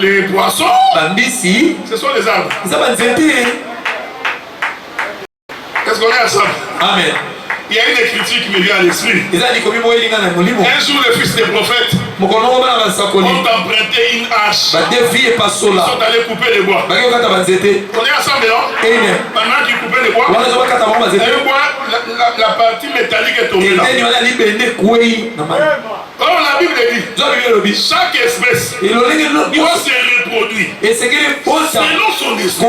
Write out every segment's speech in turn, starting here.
Les poissons, ce sont les arbres. Est-ce qu'on est ensemble? Amen. Il y a une écriture qui me vient à l'esprit. Un jour, le fils des prophètes ont emprunté une hache. Ils sont allés couper les bois. On est ensemble, non? Pendant qu'ils coupaient les bois, la partie métallique est tombée là. Oh, la Bible dit, chaque espèce doit se reproduire selon son esprit.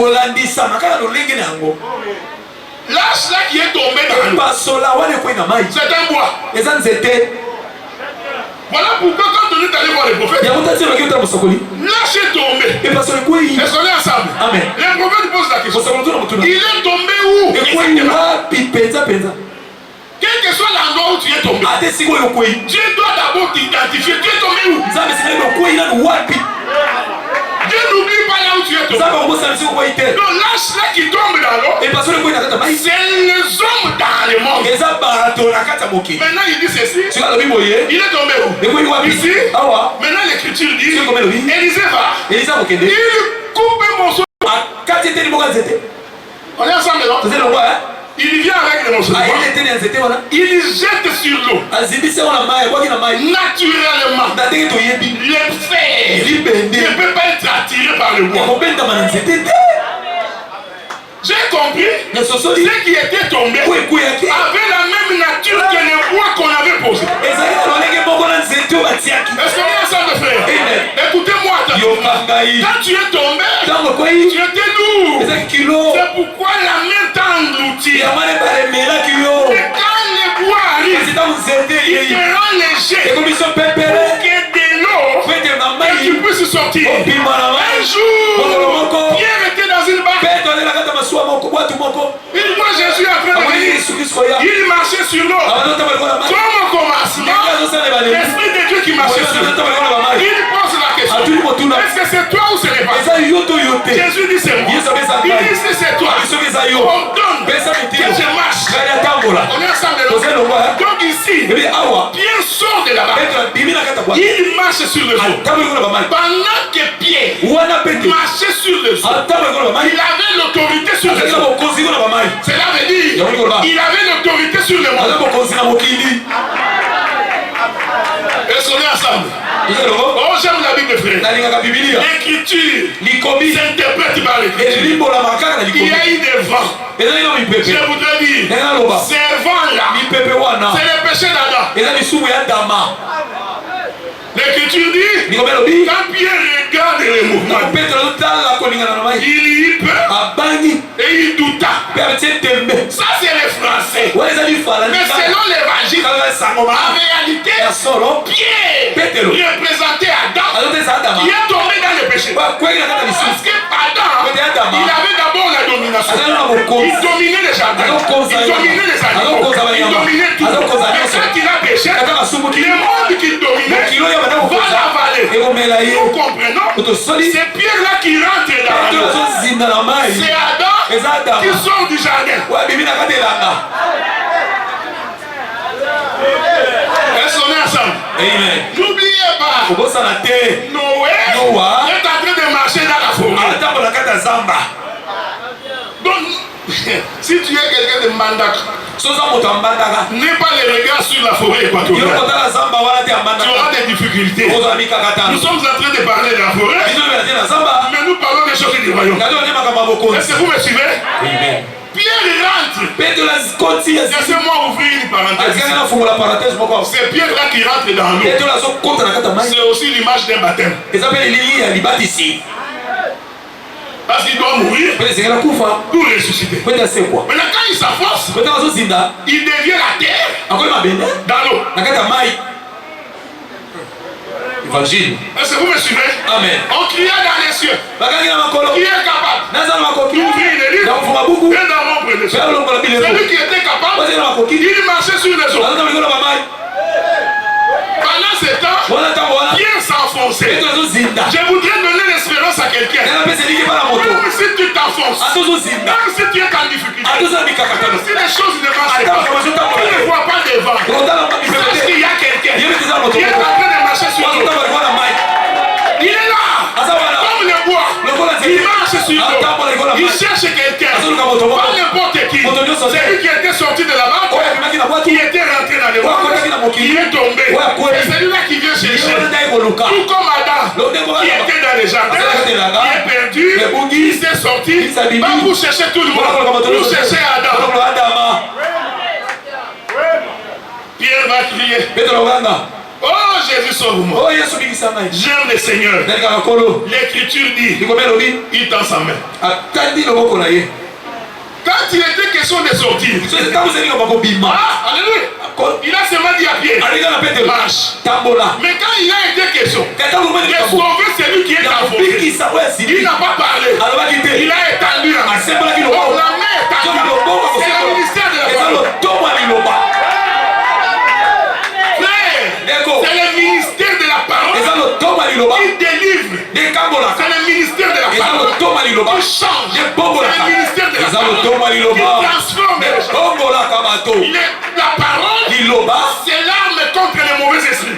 L'âge là qui est tombé dans l'eau, c'est un bois. Voilà pourquoi quand on est allé voir les prophètes, l'âge est tombé. Est-ce qu'on est ensemble? Amen. Les prophètes posent la question. Il est tombé où? Quel que soit l'endroit où tu es tombé, Dieu doit d'abord t'identifier. Tu es tombé où? Dieu n'oublie pas là où tu es tombé. Donc l'âge là qui tombe dans l'eau, c'est les hommes dans le monde. Maintenant il dit ceci. Il est tombé où? Ici. Maintenant l'écriture dit, Élisée va. Il coupe un morceau. On est ensemble, non? Il vient avec les morceaux de bois. Il jette sur l'eau. Naturellement, le fer ne peut pas être attiré par le bois. J'ai compris. Ceux qui étaient tombés avaient la même nature que les bois qu'on avait posés. Est-ce qu'on est ensemble, frère? Écoutez-moi. Quand tu es tombé, tu étais lourd. C'est pourquoi la main t'a englouti. Mais quand les bois arrivent, ils te rendent léger pour que de l'eau et tu puisses sortir. Un jour, Pierre était dans une barque. Il voit Jésus en train de venir. Il marchait sur l'eau. Comme au commencement, l'Esprit de Dieu qui marchait sur l'eau. Il pose la question. Est-ce que c'est toi ou ce n'est pas toi? Jésus dit c'est moi. Il dit si c'est toi, ordonne que je marche. On est ensemble. Donc ici, Pierre sort de la barque. Il marche sur le eau. Pendant que Pierre marchait sur le eau, il avait l'autorité sur le eau. Cela veut dire il avait l'autorité sur le monde. Est-ce qu'on est ensemble? Oh, j'aime la Bible, frère. L'écriture s'interprète par l'écriture. Il y a eu des vents. Je voudrais dire, ces vents-là, c'est le péché d'Adam. L'écriture dit, quand Pierre regarde les mouvements, il y peur et il douta. Ça c'est les Français. Mais selon l'évangile, en réalité, Pierre représentait Adam qui est tombé dans le péché. Parce que Adam, il avait d'abord la domination. Il dominait les jardins, il dominait les animaux, il dominait tout. Mais quand il a péché, le monde qu'il dominait va l'avaler. Nous comprenons. C'est Pierre là qui rentre dans l'eau. C'est Adam qui sort du jardin. Est-ce qu'on est ensemble? N'oubliez pas, Noé est en train de marcher dans la forêt. Donc, si tu es quelqu'un de mandak, n'aie pas les regards sur la forêt équatoriale. Tu auras des difficultés. Nous sommes en train de parler de la forêt, mais nous parlons des choses du royaume. Est-ce que vous me suivez? Pierre rentre. Laissez-moi ouvrir une parenthèse. C'est Pierre là qui rentre dans l'eau. C'est aussi l'image d'un baptême. Parce qu'il doit mourir pour ressusciter. Maintenant quand il s'enfonce, il devient la terre dans l'eau. Évangile. Est-ce que vous me suivez? Amen. On cria dans les cieux. Qui est capable d'ouvrir les livres et d'en rompre les cieux? Celui qui était capable, il marchait sur les eaux. Pendant ce temps, Pierre s'enfonçait. Je voudrais donner l'espérance à quelqu'un. Même si tu t'enfonces, même si tu es en difficulté, même si les choses ne marchent pas, tu ne vois pas devant. Parce qu'il y a quelqu'un qui est en train de marcher sur l'eau. Il est là. sur l'eau. Il cherche quelqu'un. Pas n'importe qui. Celui qui était sorti de la barque, qui était rentré dans le monde, qui est tombé. C'est celui-là qui vient chercher. Tout comme Adam, qui était dans les jardins, qui est perdu, qui s'est sorti, pas pour chercher tout le monde, pour chercher Adam. Pierre va crier. Oh Jésus, sauve-moi. J'aime le Seigneur. L'écriture dit, il tend sa main. Quand il était question de sortir, alléluia, il a seulement dit à Pierre, marche. Mais quand il a été question de sauver celui qui est enfoncé, il n'a pas parlé. Il a étendu la main. Oh, la main est étendue. C'est le ministère de la parole. C'est le ministère de la parole qui délivre. C'est le ministère de la parole qui change. C'est le ministère de la parole qui transforme. Il est la parole, c'est l'arme contre les mauvais esprits.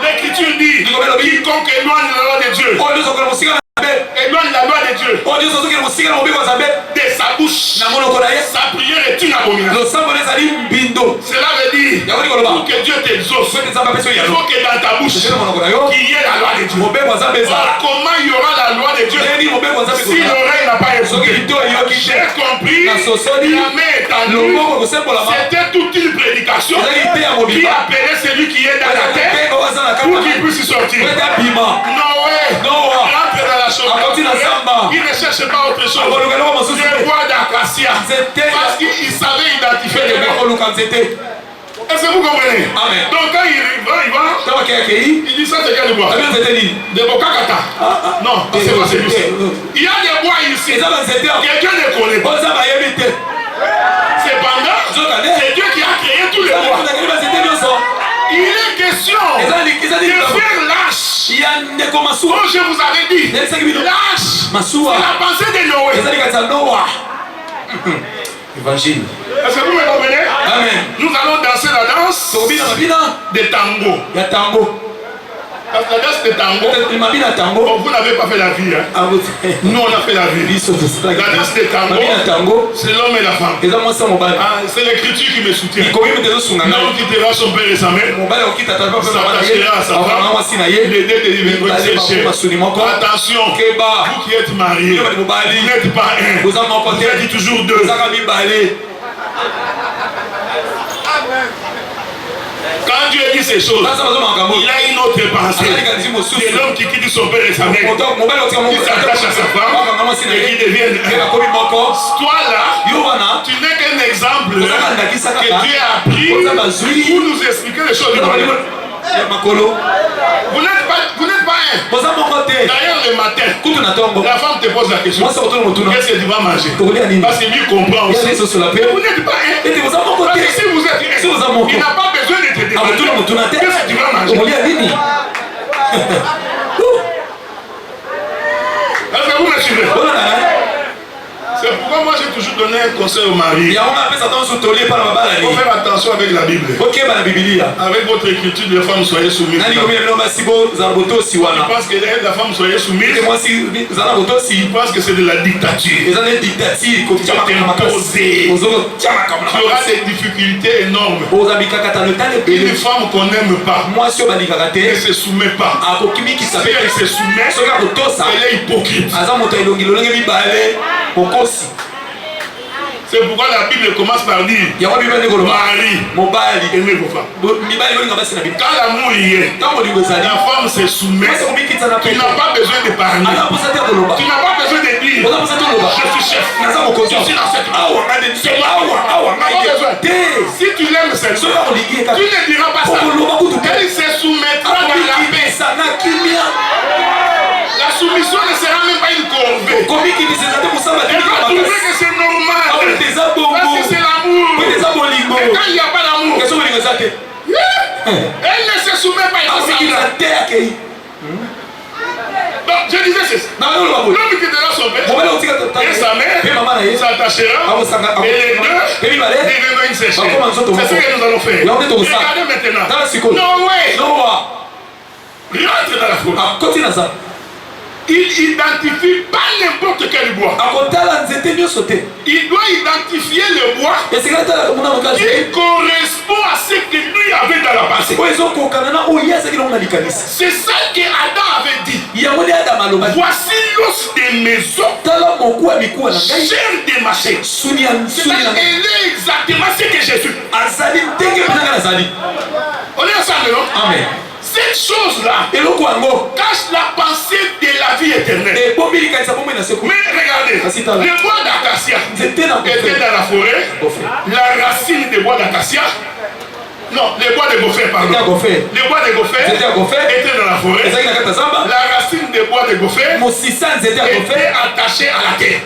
L'écriture dit, quiconque éloigne la loi de Dieu, éloigne la loi de Dieu de sa bouche, sa prière est une abomination. Cela veut dire, pour que Dieu t'exauce, il faut que dans ta bouche, qu'il y ait la loi de Dieu. Comment il y aura la loi de Dieu si l'oreille n'a pas écouté? J'ai compris, la main étendue, c'était toute une prédication qui appelait celui qui est dans la terre pour qu'il puisse y sortir. Noé rentre dans la chaumière. Il ne cherche pas autre chose. Des bois d'acacia. Parce qu'il savait identifier les bois. Est-ce que vous comprenez? Amen. Donc quand il va, il dit ça c'est quel bois? Des bokakata. Non, c'est pas celui-ci. Il y a des bois ici. Quelqu'un ne connaît pas. Cependant, c'est Dieu qui a créé tous les bois. Il est question de faire lâche. Comme je vous avais dit, lâche. C'est la pensée de Noé. Évangile. Est-ce que vous me comprenez? Amen. Nous allons danser la danse des tangos. Parce que la danse des tangos, vous n'avez pas fait la vie. Hein? Nous on a fait la vie. La danse des tangos, c'est l'homme et la femme. C'est l'écriture qui me soutient. L'homme quittera son père et sa mère, s'attachera à sa femme, les deux deviendront séchés. Attention, vous qui êtes mariés, vous n'êtes pas un, vous êtes toujours deux. Quand Dieu dit ces choses, il a une autre pensée. C'est l'homme qui quitte son père et sa mère, qui s'attache à sa femme et qui devient toi là, tu n'es qu'un exemple que Dieu a pris pour nous expliquer les choses. Vous n'êtes pas un. D'ailleurs le matin, la femme te pose la question, qu'est-ce que tu vas manger? Parce que lui comprend aussi. Mais vous n'êtes pas un. Parce que si vous êtes un, il n'a pas besoin de te demander qu'est-ce que tu vas manger. Est-ce que vous me suivez? C'est pourquoi moi j'ai toujours donné un conseil au mari. Il faut faire attention avec la Bible. Avec votre écriture, les femmes soyez soumises. Je pense que la femme soyez soumise. Je pense que c'est de la dictature. Tu auras des difficultés énormes. Une femme qu'on n'aime pas ne se soumet pas. Si elle se soumet, elle est hypocrite. C'est pourquoi la Bible commence par dire Marie, aimez vos femmes. Quand l'amour y est, la femme se soumet. Tu n'as pas besoin de parler. Tu n'as pas besoin de dire je suis chef. Je suis dans cette si tu l'aimes seulement, tu ne diras pas ça. Elle se soumettra dans la paix. La soumission ne sera même pas une corvée. Elle va trouver que c'est normal. Parce que c'est l'amour. Et quand il n'y a pas d'amour, elle ne se soumet pas. Donc je disais ceci. L'homme qui quittera son père et sa mère s'attachera et les deux deviendront une séchée. C'est ce que nous allons faire. Regardez maintenant. Noé rentre dans la foule. il identifie pas n'importe quel bois. Il doit identifier le bois qui correspond à ce que lui avait dans la passé. C'est ça que Adam avait dit. Voici l'os des maisons, chair de ma chair. Elle est exactement ce que Jésus. On est ensemble, non? Amen. Cette chose-là cache la pensée de la vie éternelle. Mais regardez, le bois d'acacia était dans la forêt. La racine des bois d'acacia, non, le bois de gopher, pardon. Le bois de gopher était dans la forêt. La racine des bois de gopher était attachée à la terre.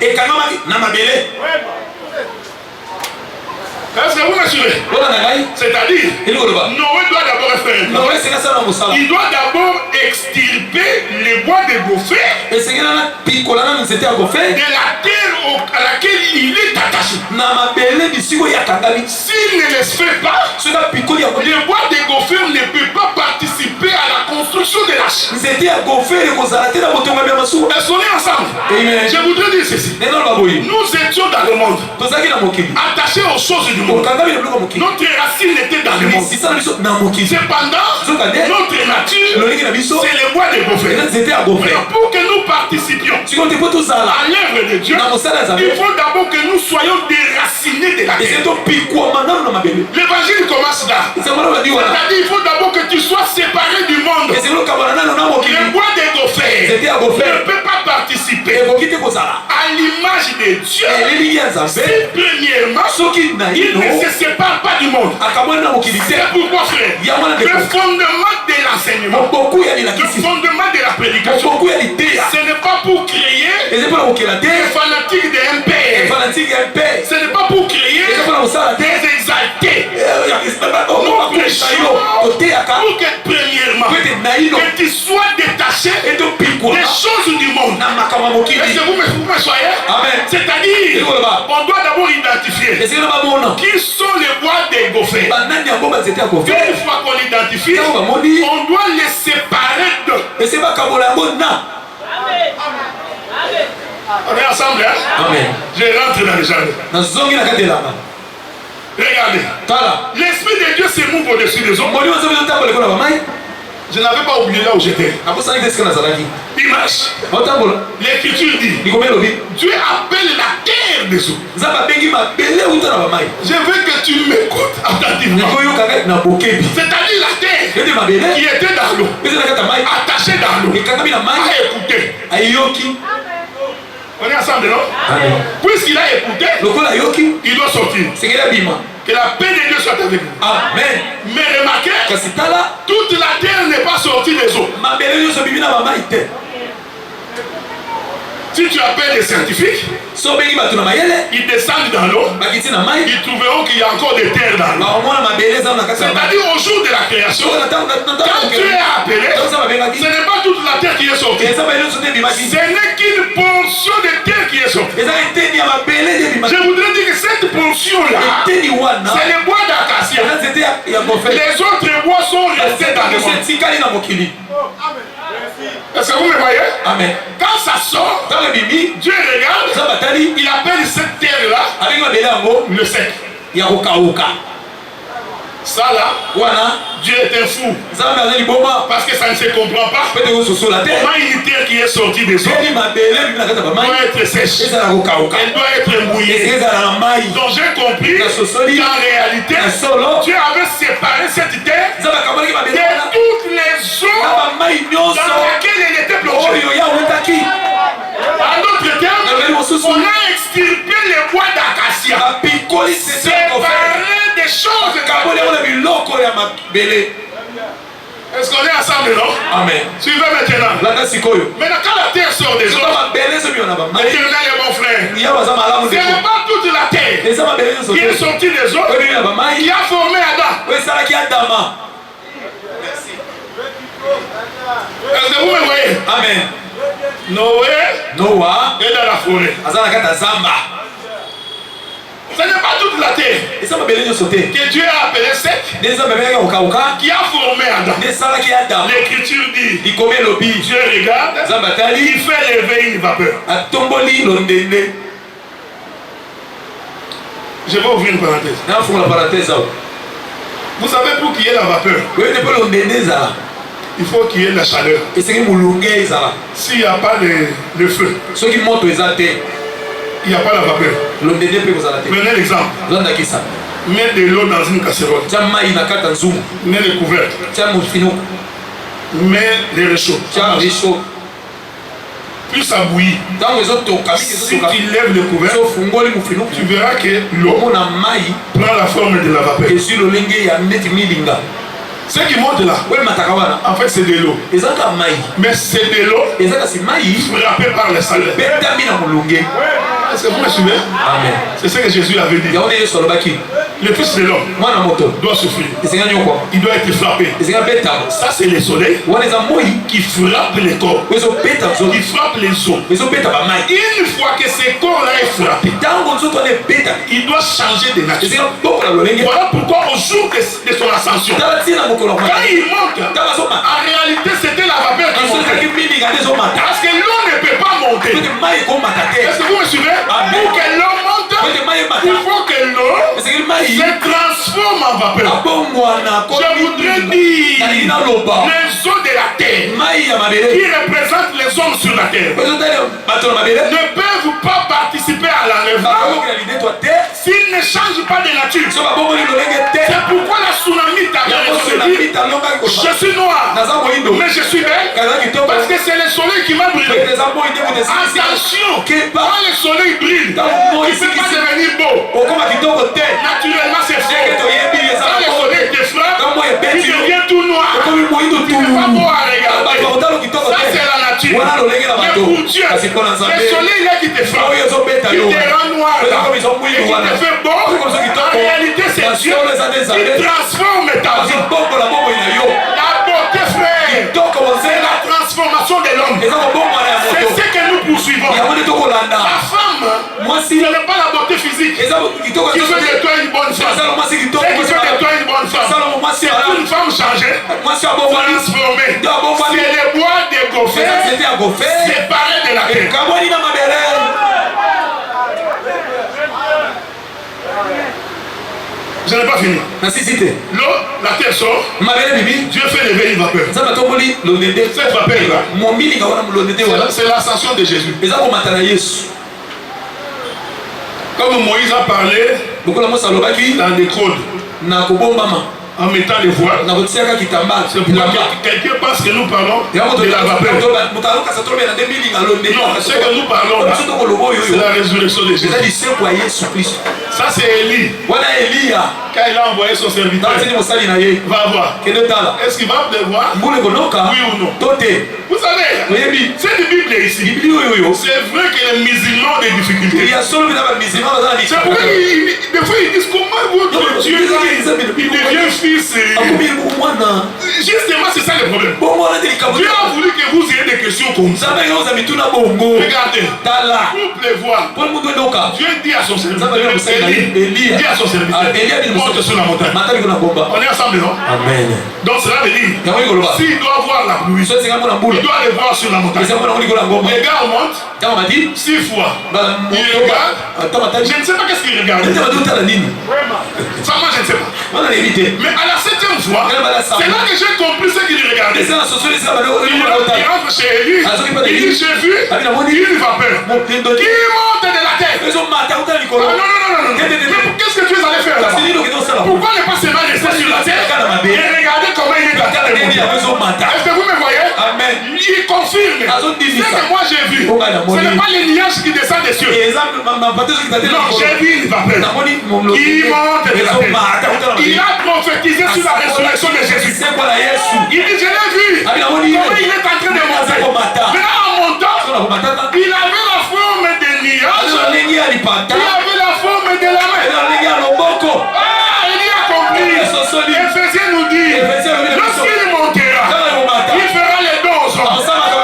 Est-ce que vous me suivez? C'est-à-dire, Noé doit d'abord faire un plan. Il doit d'abord extirper les bois de gopher de la terre à laquelle il est attaché. S'il ne les fait pas, les bois de gopher ne peuvent pas participer à la construction de l'arche. Est-ce qu'on est ensemble? Je voudrais dire ceci. Nous étions dans le monde, attachés aux choses du monde. Notre racine était dans le monde. Cependant, notre nature, c'est le bois de gopher. Pour que nous participions à l'œuvre de Dieu, il faut d'abord que nous soyons déracinés de la terre. L'évangile commence là. C'est-à-dire il faut d'abord que tu sois séparé du monde. Le bois de gopher ne peut pas participer à l'image de Dieu. C'est premièrement, il ne se sépare pas du monde. C'est pourquoi, frère, le fondement de l'enseignement, le fondement de la prédication, ce n'est pas pour créer des fanatiques de MPR. Ce n'est pas pour créer des exaltés. Nous prêchons pour que, premièrement, que tu sois détaché des choses du monde. Est-ce que vous me soyez? C'est-à-dire, on doit d'abord identifier qui sont les bois des gopher. Une fois qu'on l'identifie, on doit les séparer d'eux. On est ensemble, hein? Amen. Je rentre dans le jardin. Regardez. L'Esprit de Dieu se mouve au-dessus des hommes. Je n'avais pas oublié là où j'étais. Il marche. L'Écriture dit Dieu appelle la terre des eaux. Je veux que tu m'écoutes attentivement. C'est-à-dire la terre qui était dans l'eau, attachée dans l'eau, a écouté. On est ensemble, non? Puisqu'il a écouté, il doit sortir. Que la paix de Dieu soit avec vous. Amen. Mais remarquez, toute la terre n'est pas sortie des eaux. Si tu appelles les scientifiques, ils descendent dans l'eau, ils trouveront qu'il y a encore des terres dans l'eau. C'est-à-dire au jour de la création, quand Dieu est appelé, ce n'est pas toute la terre qui est sortie. Ce n'est qu'une portion de terre qui est sortie. Je voudrais dire que cette portion-là, c'est le bois d'acacia. Les autres bois sont restés dans le monde. Est-ce que vous me voyez? Amen. Quand ça sort, Dieu regarde, il appelle cette terre-là le sec. Ça là, Dieu est un fou. Parce que ça ne se comprend pas. Comment une terre qui est sortie des eaux doit être sèche. Elle doit être mouillée. Donc j'ai compris qu'en réalité, Dieu avait séparé cette terre de toutes les eaux dans lesquelles elle était plongée. En d'autres termes, on a extirpé les bois d'acacia, séparé des choses. Est-ce qu'on est ensemble, non? Amen. Suivez maintenant. Maintenant, quand la terre sort des eaux, l'éternel est mon frère. Ce n'est pas toute la terre qui est sortie des eaux qui a formé Adam. Est-ce que vous me voyez? Amen. Noé est dans la forêt. Ce n'est pas toute la terre que Dieu a appelé sec, qui a formé Adam. L'écriture dit, Dieu regarde, il fait lever une vapeur. Je vais ouvrir une parenthèse. Vous savez, pour qu'il y ait la vapeur, il faut qu'il y ait la chaleur. S'il n'y a pas le feu, il n'y a pas la vapeur. Prenez l'exemple. Mets de l'eau dans une casserole. Mets le couvercle. Mets les réchauds. Plus ça bouillit. Si tu lèves le couvercle, tu verras que l'eau prend la forme de la vapeur. Ce qui monte là, en fait c'est de l'eau. Mais c'est de l'eau frappée par les salles. Est-ce que vous me suivez? C'est ce que Jésus avait dit. Le Fils de l'homme doit souffrir. Il doit être frappé. Ça c'est le soleil qui frappe les corps, qui frappe les os. Une fois que ces corps-là est frappé, il doit changer de nature. Voilà pourquoi au jour de son ascension, quand il monte, en réalité c'était la vapeur qui montait. Parce que l'eau ne peut pas monter. Est-ce que vous me suivez? Pour que l'eau monte, il faut que l'eau se transforme en vapeur. Je voudrais dire les eaux de la terre qui représentent les hommes sur la terre ne peuvent pas participer à l'enlèvement s'ils ne changent pas de nature. C'est pourquoi la tsunami je suis noir mais je suis belle parce que c'est le soleil qui m'a brûlé. Attention, quand le soleil brille, il ne peut pas devenir beau. Naturellement c'est faux. Quand le soleil te frappe, il devient tout noir. Tu ne peux pas beau à regarder. Ça c'est la nature. Mais pour Dieu, le soleil là qui te frappe, qui te rend noir et qui te fait beau, en réalité c'est Dieu qui transforme ta vie. La beauté, frère, c'est la transformation de l'homme. C'est ce que nous poursuivons. La femme, ce n'est pas la beauté physique qui fait de toi une bonne femme. Ce qui fait de toi une bonne femme, c'est une femme changée, transformée. C'est le bois de Gopher séparé de la terre. Je n'ai pas fini. L'eau, la terre sort. Dieu fait lever une vapeur. Cette vapeur-là, c'est l'ascension de Jésus. Comme Moïse a parlé dans des codes, en mettant les voiles, c'est pour quelqu'un pense que nous parlons de la vapeur. Non, ce que nous parlons là, c'est la résurrection de Jésus. Ça c'est Élie. Quand il a envoyé son serviteur, va voir. Est-ce qu'il va pleuvoir? Oui ou non? Vous savez, cette Bible ici, c'est vrai que les musulmans ont des difficultés. C'est pourquoi des fois ils disent comment votre Dieu il devient fils. Justement c'est ça le problème. Dieu a voulu que vous ayez des questions comme ça. Regardez, pour pleuvoir, Dieu dit à son serviteur, Élie dit à son serviteur, monte sur la montagne. On est ensemble, non? Amen. Donc cela veut dire, s'il doit voir la pluie, il doit aller voir sur la montagne. Les gars montent 6 fois. Il regarde. Je ne sais pas qu'est-ce qu'il regarde. Ça moi je ne sais pas. Mais à la 7e fois, c'est là que j'ai compris ce qu'il regardait. Il rentre chez Élie. Il dit j'ai vu une vapeur qui monte de la terre. Non. Qu'est-ce que tu es allé faire là-bas? Pourquoi ne pas seulement rester sur la terre et regarder comment il est dans la terre? Est-ce que vous me voyez? Amen. Il confirme ce que moi j'ai vu. Ce n'est pas les nuages qui descendent des cieux. Non, j'ai vu une vapeur qui monte de la terre. Il a prophétisé sur la résurrection de Jésus. Il dit je l'ai vu. Comment il est en train de monter. Mais en montant, il avait la forme des nuages. Il avait la forme de la main. Ah, il a compris. Éphésiens nous dit, lorsqu'il montera, il fera les dons aux hommes.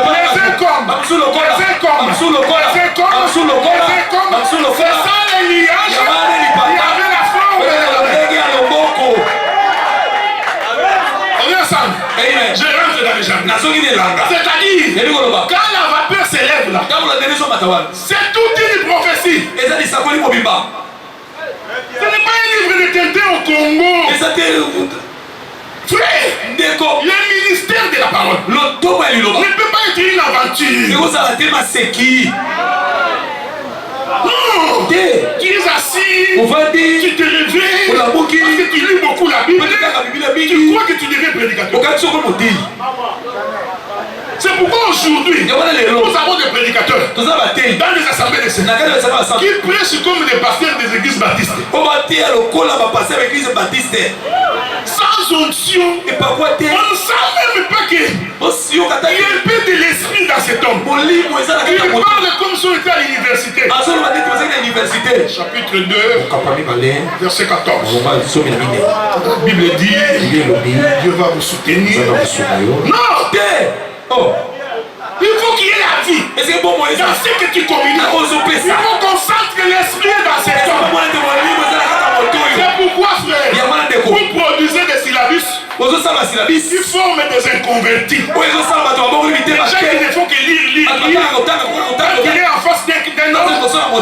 Les uns comme, les uns comme. Sous le col. C'est comme. Sous le col. Sous le col. C'est ça les nuages. Il y avait la forme de la main. On est ensemble. Amen. Je rentre dans les jardins. C'est-à-dire, quand la vapeur s'élève là, c'est toute une prophétie. Ce n'est pas un livre de Tintin au Congo. Frère, le ministère de la parole ne peut pas être une aventure. Non, tu es assis, tu te réveilles, parce que tu lis beaucoup la Bible, tu crois que tu deviens prédicateur. C'est pourquoi aujourd'hui, nous avons des prédicateurs dans les assemblées de Sénat qui prêchent comme des pasteurs des églises baptistes. Sans onction, on ne sent même pas qu'il y a un peu de l'esprit dans cet homme. Il parle comme si on était à l'université. Chapitre 2, verset 14. La Bible dit, Dieu va vous soutenir. Non! Il faut qu'il y ait la vie. Dans ce que tu communiques, il faut qu'on sente que l'esprit est dans cet homme. C'est pourquoi, frère, vous produisez des syllabus qui forment des inconvertis. Les gens qui ne font que lire. Quand il est en face d'un homme,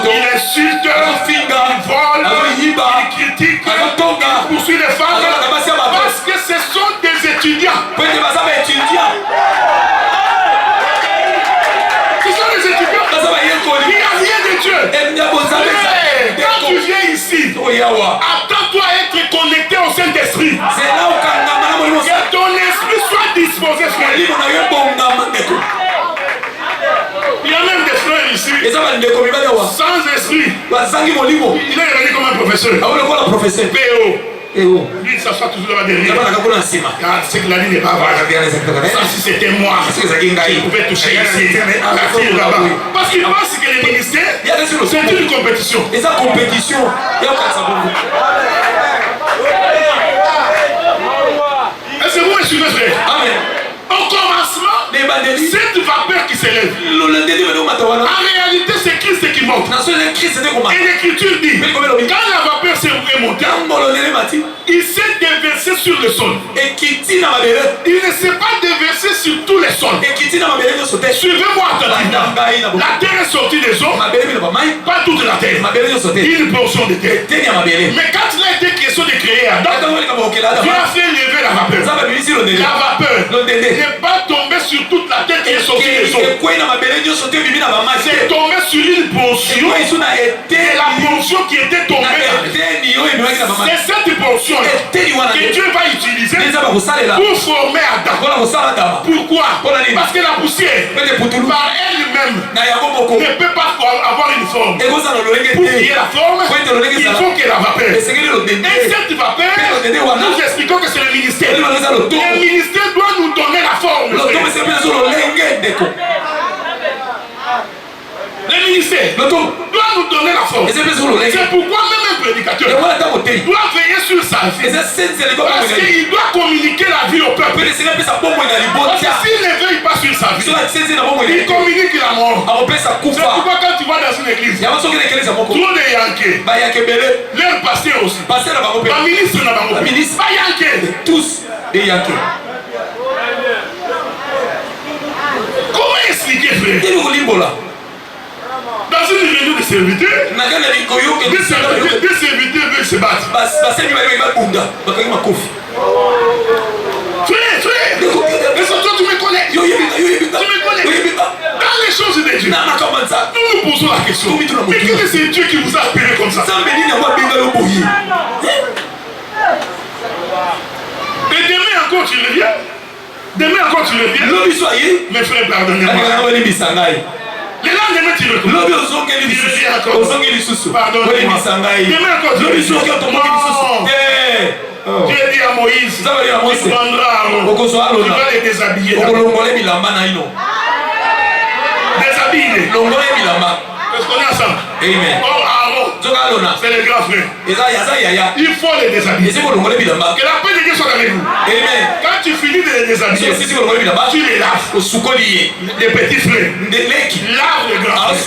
il insulte, il vole, il critique, il poursuit les femmes. Parce que ce sont des étudiants. Ce sont des étudiants. Il n'y a rien de Dieu. Quand tu viens ici, attends-toi à être connecté au Saint-Esprit. Que ton esprit soit disposé, frère. Il y a même des frères ici sans esprit. Il est revenu comme un professeur. PO. Lui, ça soit toujours là derrière. C'est que la ligne n'est pas vraie. Ça, si c'était moi, je pouvais toucher ici, partir là-bas. Parce qu'il pense que le ministère, c'est une compétition. Et ça, compétition, est-ce que vous me suivez, frère? Amen. Au commencement, cette vapeur qui s'élève, en réalité, c'est Christ qui monte. Et l'Écriture dit, quand la vapeur s'est montée, il s'est déversé sur le sol. Il ne s'est pas déversé sur tous les sols. Suivez-moi attentivement. La terre est sortie des eaux, pas toute la terre, une portion de terre. Mais quand il a été question de créer Adam, Dieu a fait lever la vapeur. La vapeur n'est pas tombée sur toute la terre qui est sortie des eaux. C'est tombé sur une portion, et la portion qui était tombée, c'est cette portion que Dieu va utiliser pour former Adam. Pourquoi? Parce que la poussière, par elle-même, ne peut pas avoir une forme. Pour qu'il y ait la forme, il faut qu'il y ait la vapeur. Et cette vapeur, nous expliquons que c'est le ministère. Le ministère doit nous donner la forme. Le ministère doit nous donner la force. C'est pourquoi même un prédicateur doit veiller sur sa vie. Parce qu'il doit communiquer la vie au peuple. Parce que s'il ne veille pas sur sa vie, il communique la mort. C'est pourquoi quand tu vas dans une église, trop de Yankés, leur pasteur aussi, la ministre n'a pas Yankés. Tous des Yankés. Comment expliquer, frère? Dans une réunion de serviteurs, des serviteurs veulent se battre. Frère, mais toi tu me connais. Tu me connais. Dans les choses de Dieu, nous nous posons la question. Mais quel est ce Dieu qui vous a appelé comme ça? Et demain encore tu reviens. Mes frères, pardonnez-moi. Le lendemain, tu retournes. Pardonnez-moi. Demain encore, tu retournes. Dieu dit à Moïse, tu prendras Aaron, tu vas les déshabiller. Déshabiller. Est-ce qu'on est ensemble? Amen. Oh, Aaron, c'est le grand frère. Il faut les déshabiller. Que la paix de Dieu soit avec vous. Amen. Quand tu finis de les déshabiller, tu les laves. Les petits frères, lave les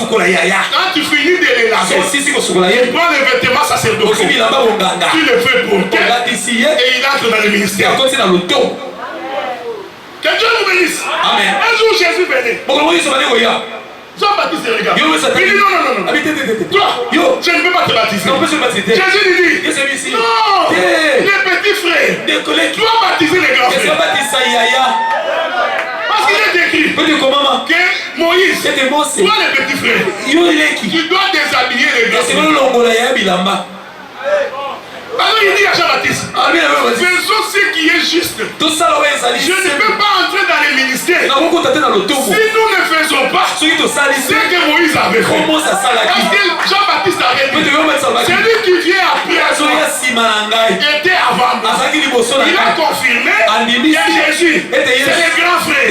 Quand tu finis de les laver, tu prends les vêtements sacerdotaux. Tu le fais porter et il entre dans le ministère. Que Dieu nous bénisse. Amen. Un jour Jésus venait. Jean-Baptiste regarde. Il dit non. Toi, je ne peux pas te baptiser. Jésus lui dit non, les petits frères, tu dois baptiser les grands frères. Parce qu'il est écrit que Moïse, toi les petits frères, tu dois déshabiller les grands frères. Alors il dit à Jean-Baptiste, faisons ce qui est juste. Je ne peux pas entrer dans les ministères si nous ne faisons pas ce que Moïse avait fait. Parce que Jean-Baptiste avait dit, celui qui vient après était avant moi. Il a confirmé que Jésus, c'est le grand frère.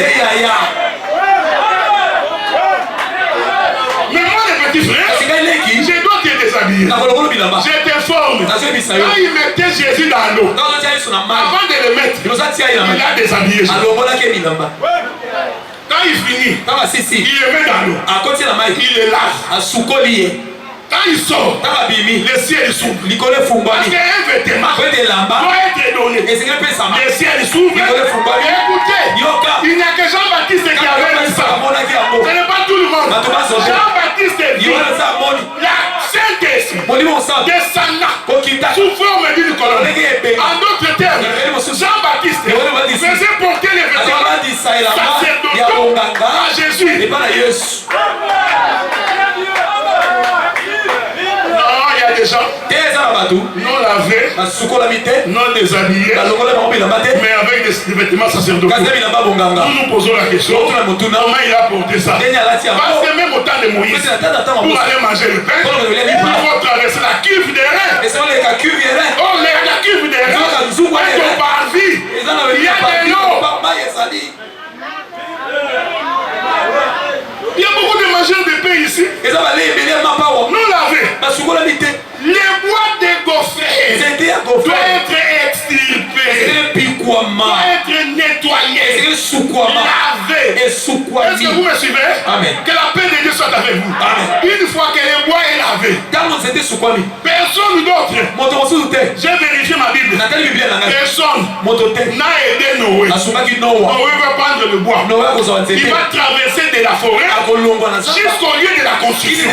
Mais moi les petits frères, je dois te déshabiller. Je t'informe. Quand il mettait Jésus dans l'eau, avant de le mettre, il a déshabillé Jésus. Quand il finit, il le met dans l'eau. Il le lave. Quand il sort, le ciel s'ouvre. Parce qu'un vêtement doit être donné. Le ciel s'ouvre. Écoutez, il n'y a que Jean-Baptiste qui avait dit ça. Ce n'est pas tout le monde. Jean-Baptiste dit la Saint-Esprit descendant sous forme d'une colonne. En d'autres termes, Jean-Baptiste faisait porter les vêtements sacerdotaux à Jésus. Il y a des gens non lavés, non déshabillés, mais avec des vêtements sacerdotaux. Nous nous posons la question, comment il a porté ça? Parce que même au temps de Moïse, pour aller manger le pain, il faut traverser la cuve des reins. Oh, la cuve des reins, est au parvis. Il y a de l'eau. Il y a beaucoup de mangeurs de pain ici. Non lavés. Les bois dégoffrés doivent être extirpés, doivent être nettoyés, lavés. Est-ce que vous me suivez? Amen. Que la paix de Dieu soit avec vous. Amen. Une fois que le bois est lavé, personne d'autre. J'ai vérifié ma Bible. Personne n'a aidé Noé. Noé va prendre le bois. Il va traverser de la forêt jusqu'au lieu de la construction.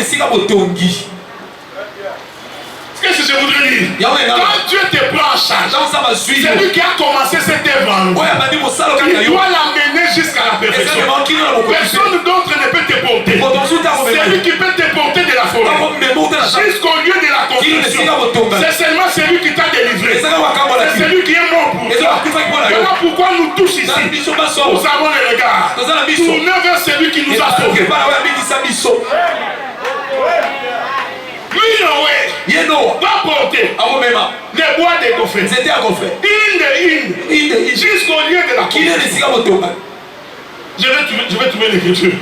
Qu'est-ce que je voudrais dire? Quand Dieu te prend en charge, c'est lui qui a commencé cette œuvre en nous. Il doit l'amener jusqu'à la perfection. Personne d'autre ne peut te porter. C'est lui qui peut te porter de la forêt jusqu'au lieu de la construction. C'est seulement celui qui t'a délivré. C'est celui qui est mort pour toi. Voilà pourquoi nous tous ici, nous avons les regards tournés vers celui qui nous a sauvés. Lui, Noé, va porter les bois décoffrés. Une jusqu'au lieu de la construction. Je vais trouver l'écriture.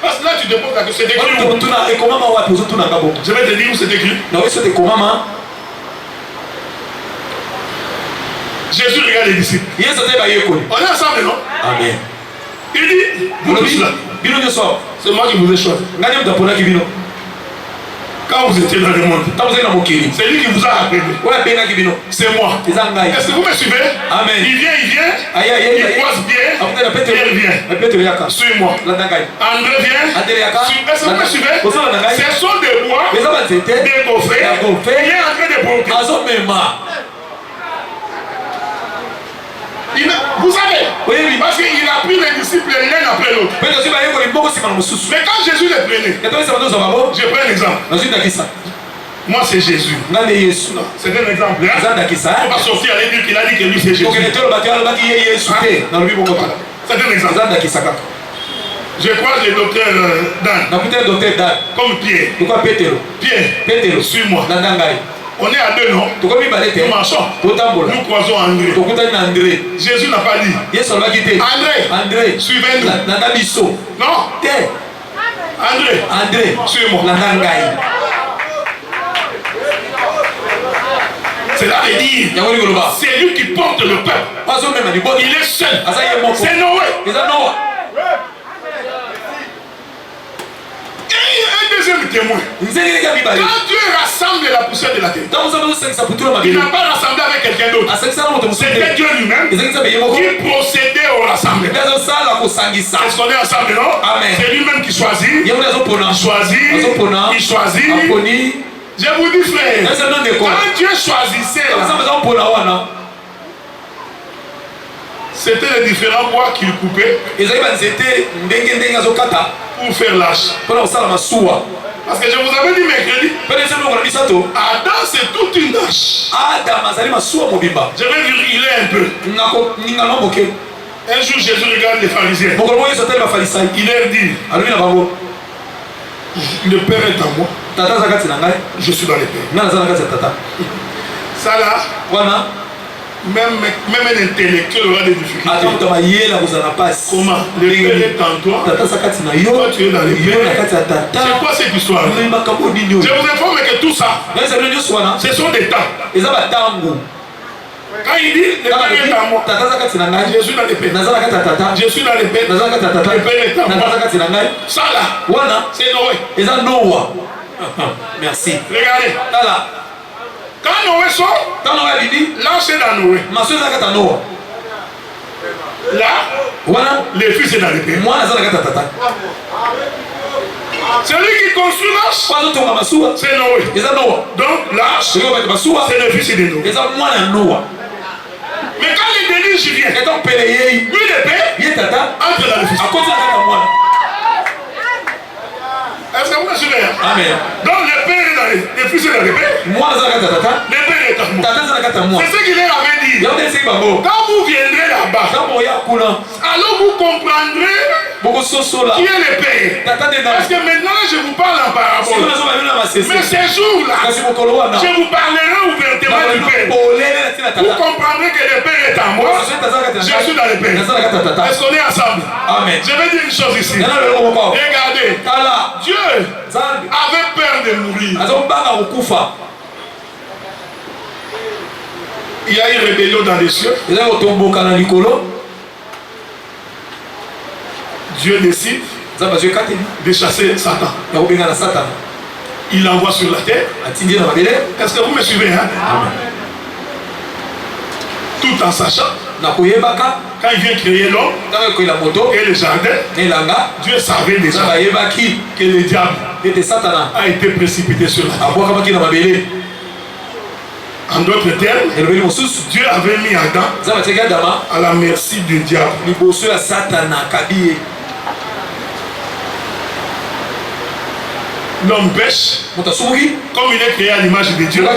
Parce que là, tu te poses la question, c'est écrit où? Je vais te dire où c'est écrit. Jésus regarde les disciples. On est ensemble, non? Amen. Il dit, vous tous là, c'est moi qui vous ai choisi. Quand vous étiez dans le monde, c'est lui qui vous a appelé. C'est moi. Est-ce que vous me suivez? Amen. Il vient, il croise bien, Pierre vient. Suis-moi. André vient. Est-ce que vous me suivez? Ce sont des bois décoffrés. Il est en train de porter. Vous savez, parce qu'il a pris les disciples l'un après l'autre. Mais quand Jésus les prenait, je prends un exemple. Moi c'est Jésus. C'est un exemple. Il ne faut pas sortir et dire qu'il a dit que lui c'est Jésus. C'est un exemple. Je croise le docteur Dan. Comme Pierre. Pierre, suis-moi. On est à deux, non? Nous marchons. Nous croisons André. Jésus n'a pas dit André, suivez-nous. Non? André, suis-moi. Cela veut dire c'est lui qui porte le peuple. Il est seul. C'est Noé. témoin. Quand Dieu rassemble la poussière de la terre, il n'a pas rassemblé avec quelqu'un d'autre. C'était Dieu lui-même qui procédait au rassemblement. Est-ce qu'on est ensemble, non? C'est lui-même qui choisit. Il choisit. Je vous dis, frère, quand Dieu choisissait, c'était les différents bois qu'il coupait pour faire l'âge. Parce que je vous avais dit mercredi, Adam c'est toute une tâche. Je vais virguler un peu. Un jour Jésus regarde les pharisiens. Il leur dit, le Père est en moi. Je suis dans le Père. Ça là, même un intellectuel aura des difficultés. Comment? Le Père est en toi. Toi tu es dans le Père. C'est quoi cette histoire? Je vous informe que tout ça, ce sont des temps. Quand il dit le Père est en moi, je suis dans le Père. Je suis dans le Père. Le Père est en moi. Ça là, c'est Noé. Merci. Regardez. Quand Noé sort, là c'est dans Noé. Là, le fils est dans le Père. Celui qui construit l'arche, c'est Noé. Donc l'arche, c'est le fils de Noé. Mais quand les déluges viennent, lui le Père entre dans le fils. Est-ce que vous me suivez? Amen. Donc le Père est dans le fils est dans le Père. Le Père est en moi. C'est ce qu'il leur avait dit. Quand vous viendrez là-bas, alors vous comprendrez qui est le Père. Parce que maintenant je vous parle en parabole. Mais ces jours-là, je vous parlerai ouvertement du Père. Vous comprendrez que le Père est en moi. Je suis dans le Père. Est-ce qu'on est ensemble? Amen. Je vais dire une chose ici. Regardez. Dieu avait peur de mourir. Il y a une rébellion dans les cieux. Dieu décide de chasser Satan. Il l'envoie sur la terre. Est-ce que vous me suivez, hein? Tout en sachant, quand il vient créer l'homme et le jardin, Dieu savait déjà que le diable a été précipité sur la terre. En d'autres termes, Dieu avait mis Adam à la merci du diable. L'homme pêche, comme il est créé à l'image de Dieu,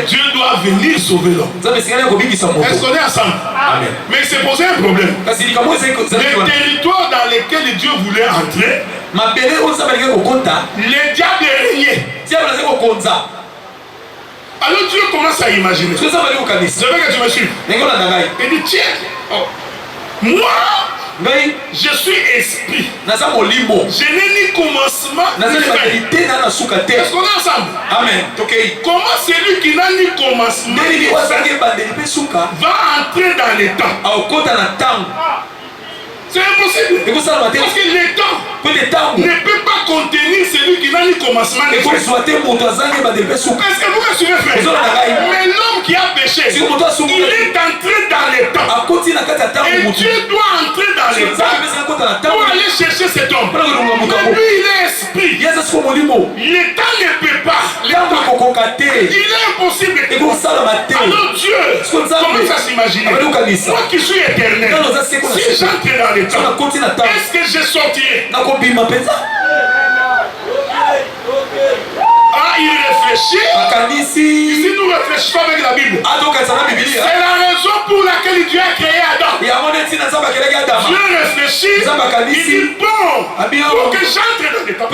Dieu doit venir sauver l'homme. Est-ce qu'on est ensemble? Amen. Mais il s'est posé un problème. Le territoire dans lequel Dieu voulait entrer, le diable régnait. Alors Dieu commence à imaginer. Je veux que tu me suives. Il dit, tiens, moi, je suis esprit. Je n'ai ni commencement ni fin. Est-ce qu'on est ensemble? Amen. Comment celui qui n'a ni commencement ni fin va entrer dans les temps? C'est impossible. Parce que le temps ne peut pas contenir celui qui n'a ni commencement ni fin. Est-ce que vous me suivez, frère? Mais l'homme qui a péché, il est entré dans les temps. Et Dieu doit entrer dans les temps pour aller chercher cet homme. Mais lui, il est esprit. Le temps ne peut pas. Il est impossible. Alors Dieu commence à s'imaginer. Moi qui suis éternel, si j'entre dans les temps, est-ce que je sortirai? Ah, il réfléchit. Ici, nous réfléchissons avec la Bible. C'est la raison pour laquelle Dieu a créé Adam. Dieu réfléchit. Il dit, bon, pour que j'entre dans les temps,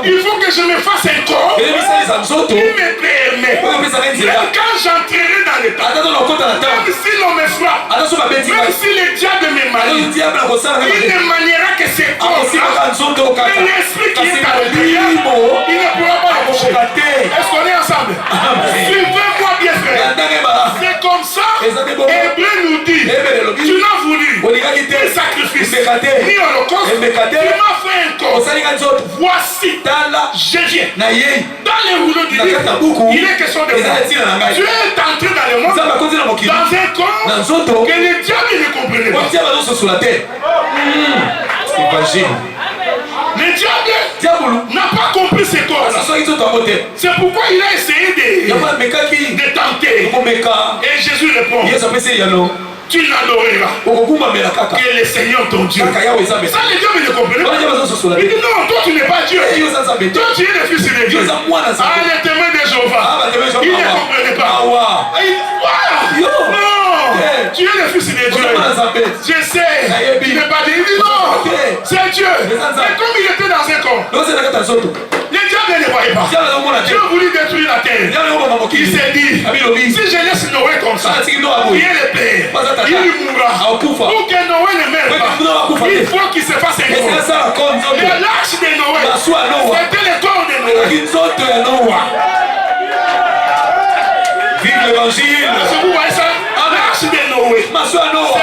il faut que je me fasse un corps qui me permet. Même quand j'entrerai dans les temps, même si l'on me frappe, même si le diable me manie, il ne maniera que ce corps. Mais l'esprit qui est à l'intérieur, il ne pourra pas le toucher. Est-ce qu'on est ensemble? Suivez-moi bien, frère. C'est comme ça. Hébreu nous dit, tu n'as voulu ni sacrifice, ni holocauste. Tu m'as fait un corps Voici, je viens. Dans les rouleaux du livre, il est question de moi. Dieu est entré dans le monde, dans un corps que le diable ne comprenait pas. Le diable n'a pas compris ce corps. C'est pourquoi il a essayé de tenter. Et Jésus répond: tu n'adoreras que le Seigneur ton Dieu. Ça, le diable ne comprenait pas. Il dit non, toi tu n'es pas Dieu. Toi tu es le fils de Dieu. Ah, les témoins de Jéhovah. Il ne comprenait pas. Non, tu es le fils de Dieu. Je sais. Tu n'es pas Dieu. Il dit non, c'est Dieu. Mais comme il était dans un corps, le diable ne voyait pas. Dieu voulut détruire la terre. Il s'est dit, si je laisse Noé comme ça, il est le père. Il mourra. Pour que Noé ne meure pas, il faut qu'il se fasse un corps. Mais l'arche de Noé, c'était le corps de Noé. Vive l'évangile. Vous voyez ça? L'arche de Noé,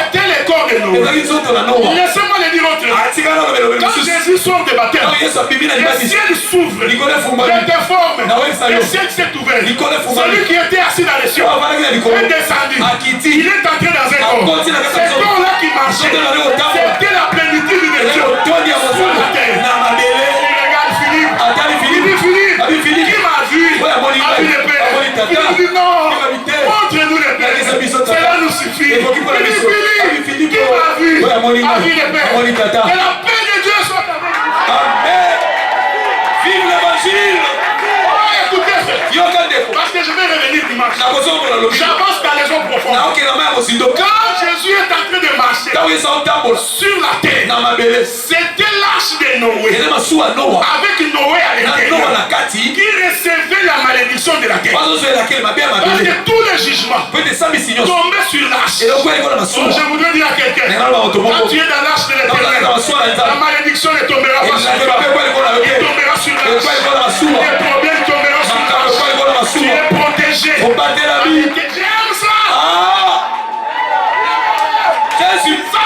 c'était le corps de Noé. Laissez-moi le dire autrement. Quand Jésus sort de baptême, le ciel s'ouvre, il déforme, le ciel s'est ouvert. Celui qui était assis dans les cieux est descendu. Il est entré dans un corps. Ce corps-là qui marchait, c'était la plénitude de Dieu sur la terre. Regarde Philippe. Il dit Philippe, qui m'a vu a vu le Père. Il dit non, montre-nous le Père. Cela nous suffit. Il dit Philippe, qui m'a vu a vu le Père. Que la paix de Dieu soit avec vous. Amen. Vive l'évangile. Écoutez, parce que je vais revenir dimanche. J'avance dans les eaux profondes. Quand Jésus est en train de marcher sur la terre, c'était l'arche de Noé, avec Noé à l'intérieur, qui recevait la malédiction de la terre. Parce que tous les jugements tombaient sur l'arche. Je voudrais dire à quelqu'un, quand tu es dans l'arche de l'Éternel, la malédiction ne tombera pas sur toi. Il tombera sur l'arche. Les problèmes tomberont sur l'arche. Tu es protégé. J'aime ça. Ça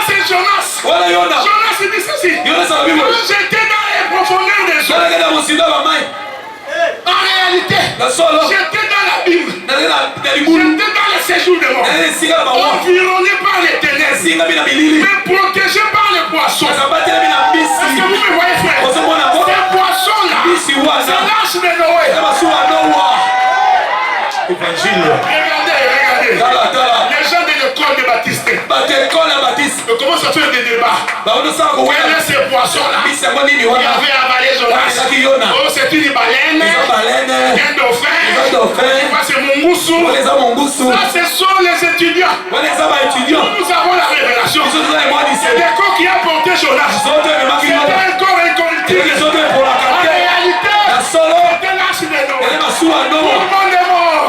c'est Jonas. Jonas il dit ceci. Quand j'étais dans les profondeurs des eaux, en réalité, j'étais dans l'abîme. J'étais dans le séjour de mort. Environné par les ténèbres. Mais protégé par les poissons. Est-ce que vous me voyez, frère? Ces poissons-là, c'est l'arche de Noé. Évangile. Regardez. Les gens de l'école de Baptiste. Comment ça fait des débats? Quel est ce poisson-là? Il avait avalé Jonas. Oh, c'est une baleine. Un dauphin. C'est Mungoussou. Ça, ce sont les étudiants. Nous avons la révélation. C'est le corps qui a porté Jonas. C'était un corps incorruptible. En réalité, c'était l'arche de Noé. Tout le monde est mort.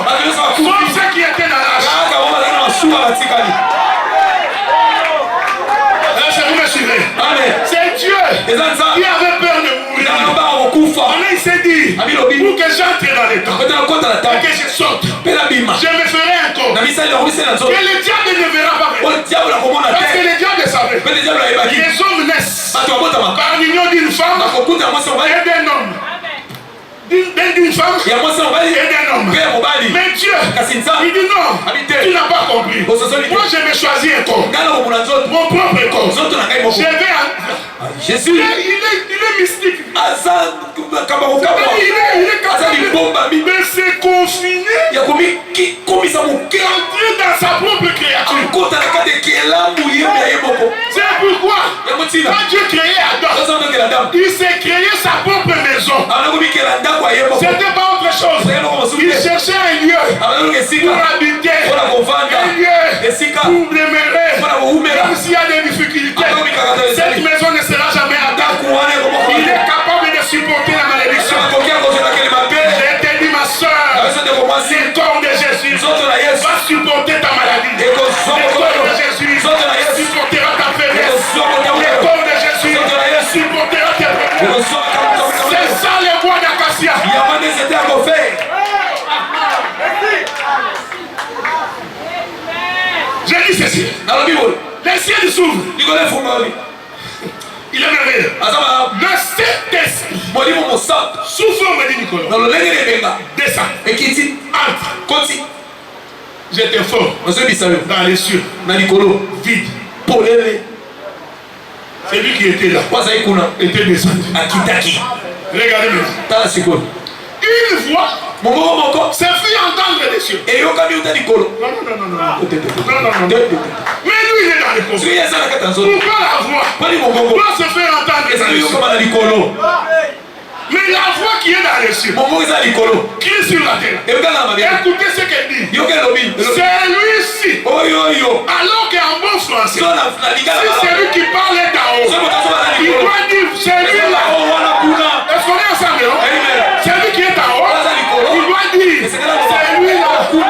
Sauf ceux qui étaient dans l'arche. Est-ce que vous me suivez? C'est Dieu qui avait peur de mourir. Alors il s'est dit, pour que j'entre dans les temps et que je sorte, je me ferai un corps que le diable ne verra pas. Parce que le diable savait. Les hommes naissent par l'union d'une femme et d'un homme. D'une femme et d'un homme. Mais Dieu, il dit non, tu n'as pas compris. Moi je me choisis un corps, mon propre corps. Je vais Jésus, il est mystique. Il est capable de se confiner dans sa propre créature. C'est pourquoi quand Dieu créait Adam, il s'est créé sa propre maison. C'était pas autre chose. Il cherchait un lieu pour habiter, un lieu pour demeurer. Même s'il y a des difficultés, cette maison ne sera jamais atteinte. Il est capable de supporter la malédiction. J'ai été dit, ma soeur, le corps de Jésus va supporter ta maladie. Le corps de Jésus supportera ta faiblesse. Le corps de Jésus supportera tes problèmes. C'est ça le bois d'acacia. J'ai dit ceci. Les ciels s'ouvrent. Il est merveilleux. Ne Souffle me dit Nicolas. Descends. Continue. J'étais fort. Dans les cieux. Vide. C'est lui qui était là. Était descendu. Regardez maintenant. Une voix se fit entendre des cieux. Non. Mais lui il est dans les cours. Pourquoi la voix doit se faire entendre dans les cieux? Mais la voix qui est dans les cieux, qui est sur la terre, écoutez ce qu'elle dit. C'est lui-ci. Alors qu'en bon français, si c'est lui qui parle d'en haut, il doit dire c'est lui-là. Est-ce qu'on est ensemble? C'est lui qui est en haut. Il doit dire c'est lui-là. Non,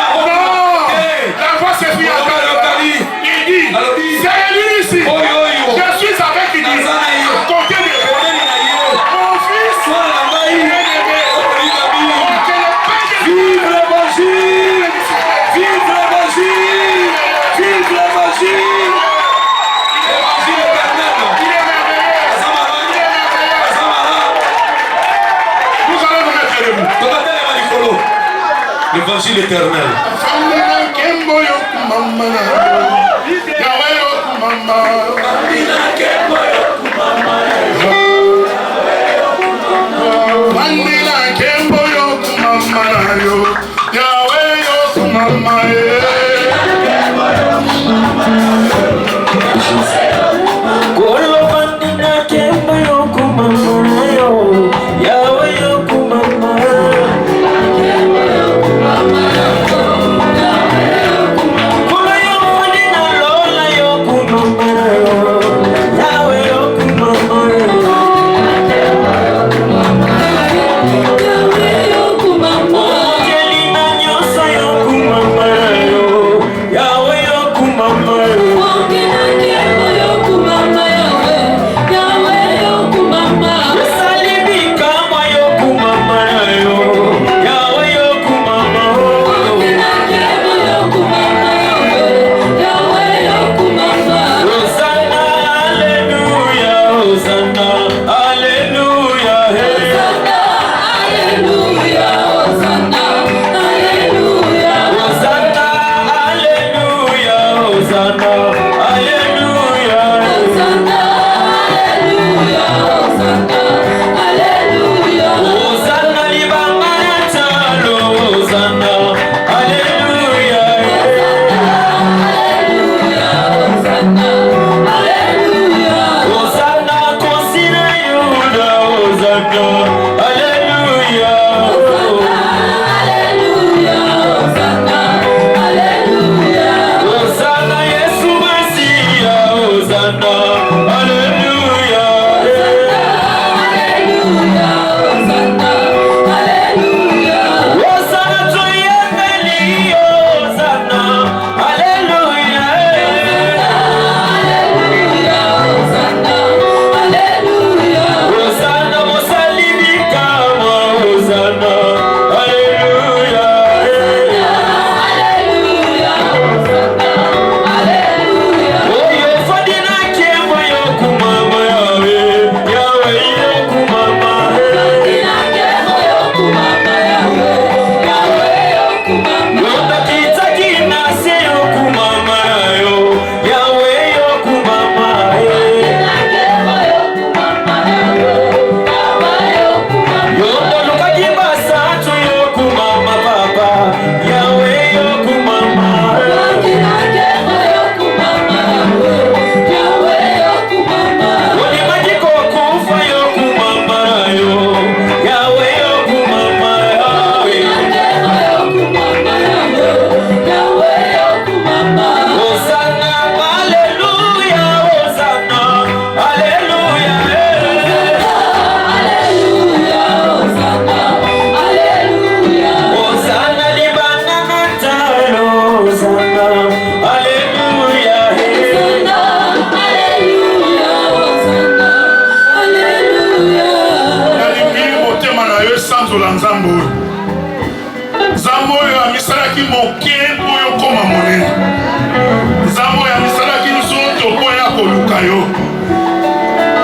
la voix se fait entendre. Il dit c'est lui-ci. Je suis avec lui. Côté de mon fils. Vive l'évangile! Vive l'évangile! Vive l'évangile! L'évangile éternel! Nous allons nous mettre debout. L'évangile éternel.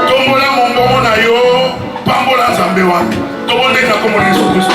Tombola mon bon na yo, pambola Nzambe wana. Tobondeka kombo na Yesu Kristo.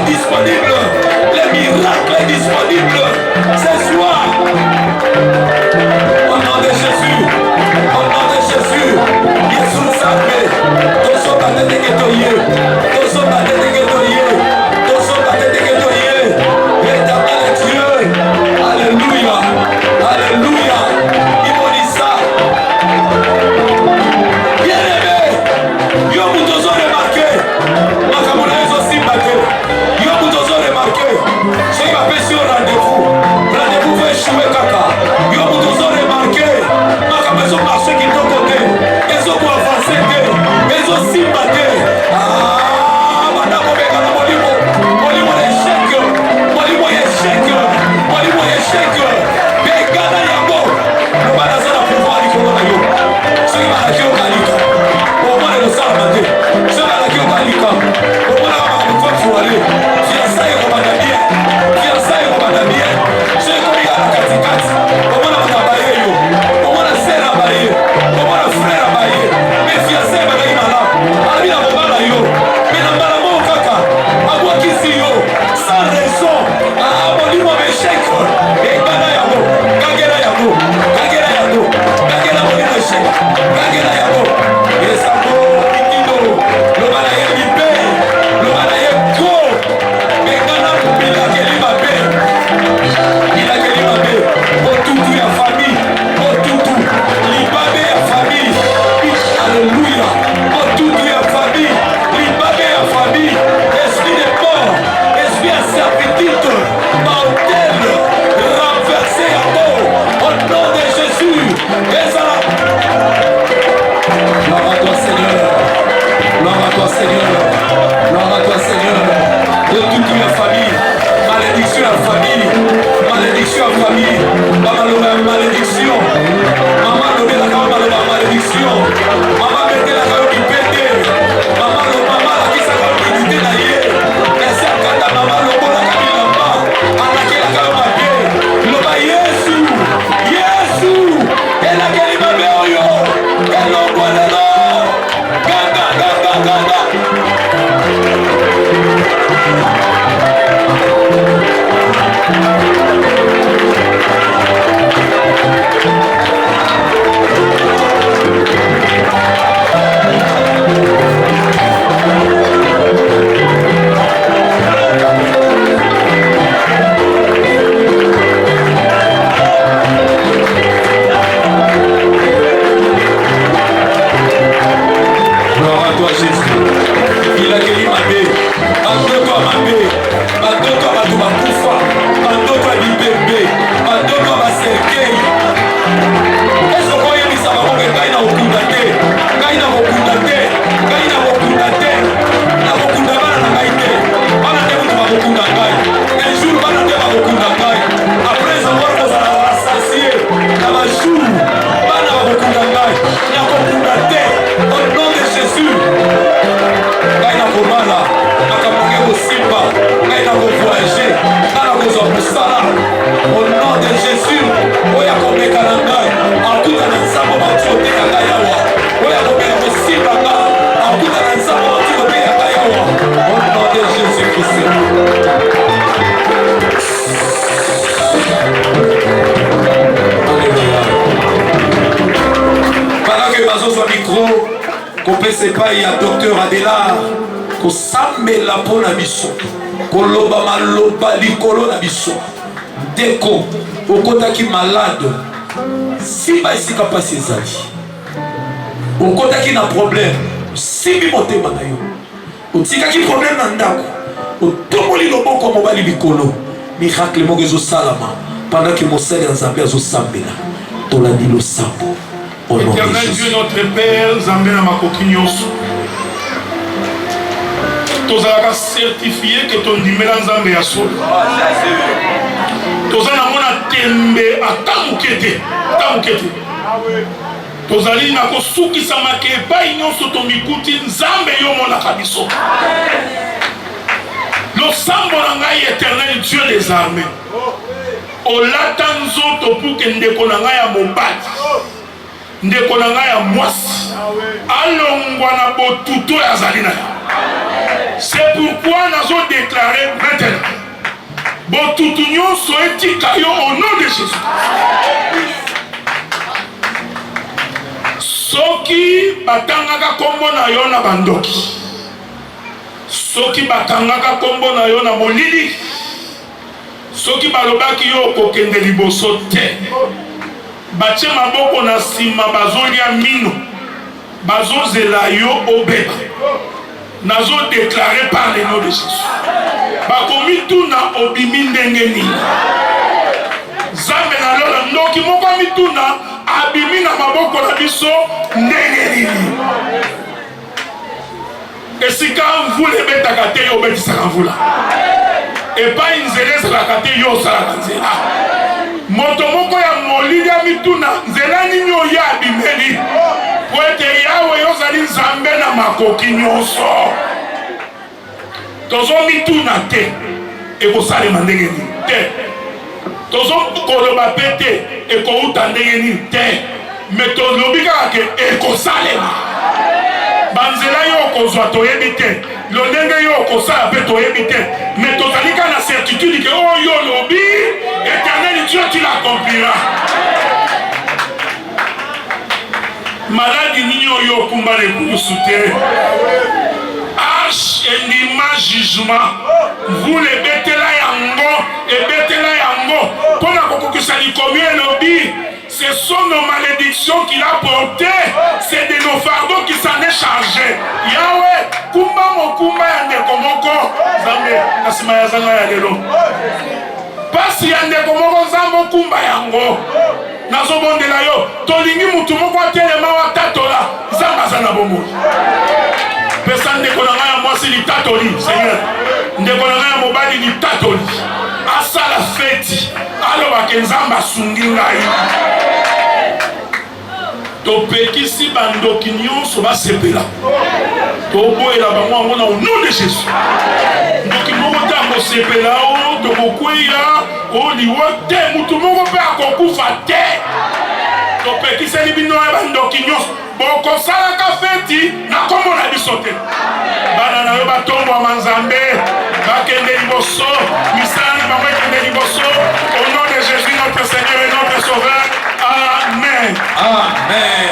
disponible. Le miracle est disponible. Ce soir, kopesa epai ya docteur Adela kosambela mpo na biso koloba maloba likolo na biso ndeko okotaki malade simba esika mpasi ezali okotaki na problème simbi motema na yo otikaki problème na ndako otomboli loboko mobali likolo miracle moko ezosalama pendant que mosali ya nzambe azosambela tolandi losambo au nom de Éternel Jésus. Dieu notre Père nzambe na makoki nyonso tozalaka certifié ke tondimela nzambe ya solo toza nango na tembe ata moke te tozali na kosukisamaka epai nyonso tomikuti nzambe yo monaka biso losambo na ngai éternel Dieu des armées olata nzoto puke ndeko na ngai ya mobali ndeko na ngai ya mwasi alongwa na botuto oyo azali na yo. C'est pourquoi nazo déclaré maintenant botutu nyonso etika yo au nom de Jésus. Soki batangaka kombo na yo na bandoki, soki bakangaka kombo na yo na molili, soki balobaki yo kokende liboso te, batie maboko na nsima bazolia mino, bazozela yo obeba, nazo déclaré par le nom de Jésus. Bakomi tuna obimi ndenge nini Zambe na lola ndoki moko mituna abimi na maboko na biso ndenge nini esika mvula ebetaka te yo obetisaka mvula epai nzela ezalaka te yo osalaka nzela moto moko ya molili ya mituna nzela nini oyo abimeli po ete yawe ozali nzambe na makoki nyonso tozomituna te ekosalema ndenge nini te tozokoloba pe te ekouta ndenge nini te me tolobi kaka ke ekosalema banzela yo okozwa toyebi te lolenge yo okosala mpe toyebi te me tozali kaka na certitude ke oyo olobi éternel Dieu tu l'accomplira. Maladi nini oyo okumba na ekulusu te endima jugement mvula ebetela yango mpona kokokisa likomi elobi ce sont nos malédictions qu'il a portées, c'est de nos fardeaux qui s'en est chargé. Yahweh kumba mokumba ya ndeko moko nzambe na nsima ya zanga ya lelo pasi ya ndeko moko nzambe okumba yango nazobondela yo tolingi mutu moko atelema watatola nzambe aza na bomoi pesa ndeko na ngai ya mwasi litatoli Seigneur ndeko na ngai ya mobali litatoli asala feti alobake nzambe asungi ngai topekisi bandoki nyonso basepela toboyela bango yango na au nom de Jésus ndoki moko te akosepela o tokokweya oliwa te mutu moko mpe akokufa te topekiseli bino ya bandoki nyonso bokosalaka feti na kombo na biso te bana na yo batombwama nzambe bakende liboso misala bango ekende liboso au nom de Jésus notre Seigneur et notre Sauveur. Amen. Amen.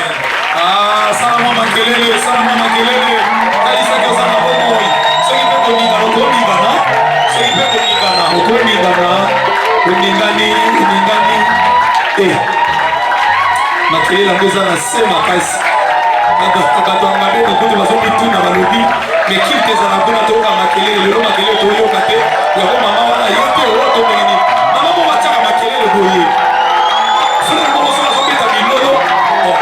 Salama makelele, salama makelele. Kalisa ke osana bomoi. Soki pe koningana, okoningana. Soki pe koningana, okoningana. Oningani. Makelele yango eza na se makasi. Bato ya mabe nokuti bazomituna balobi mekilite ezala mpona toyoka makelele lelo makelele toyoka te yango mama wana ye te oyo tomengini mama mo batiaka makelele boye frere moko so azobeta bilolo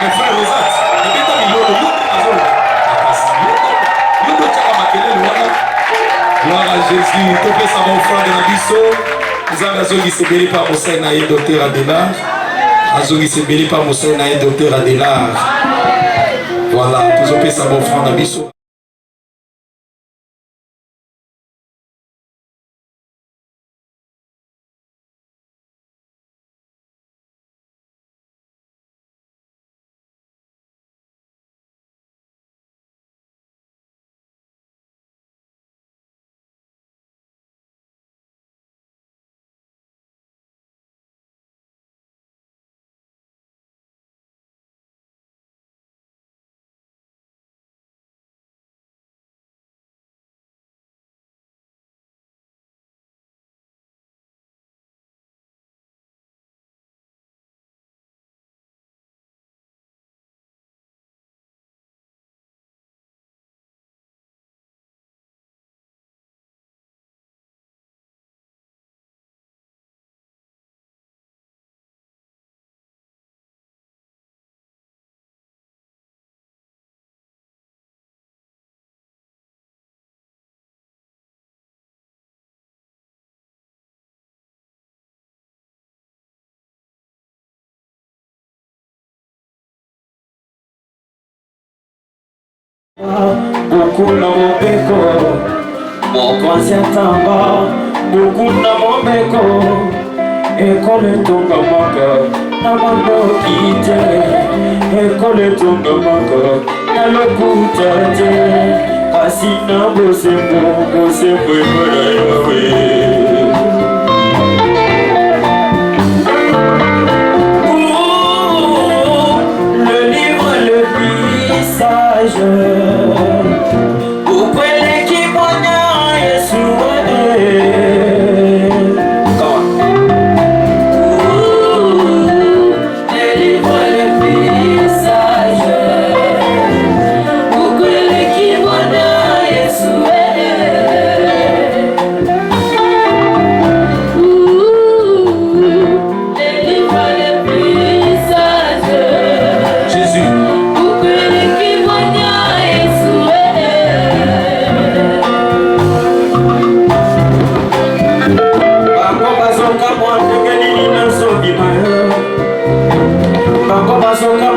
me frere ozati obeta bilolo yo te azoloba makasi yo botiaka makelele wana gloire à Jésus topesa baofrande na biso nzambe azongisebeli mpa mosali na ye docteur Adelar azongisebeli mpa mosali na ye docteur Adelar. Voilà, tozopesa baofrande na biso. Beaucoup na mobeko mokonzi atamba beaucoup na mobeko ekole etongamaka na mandoki te ekole etongamaka na lokuta te kasi na bosembo ekola yawe. Le livre le plus sage Bango bazoka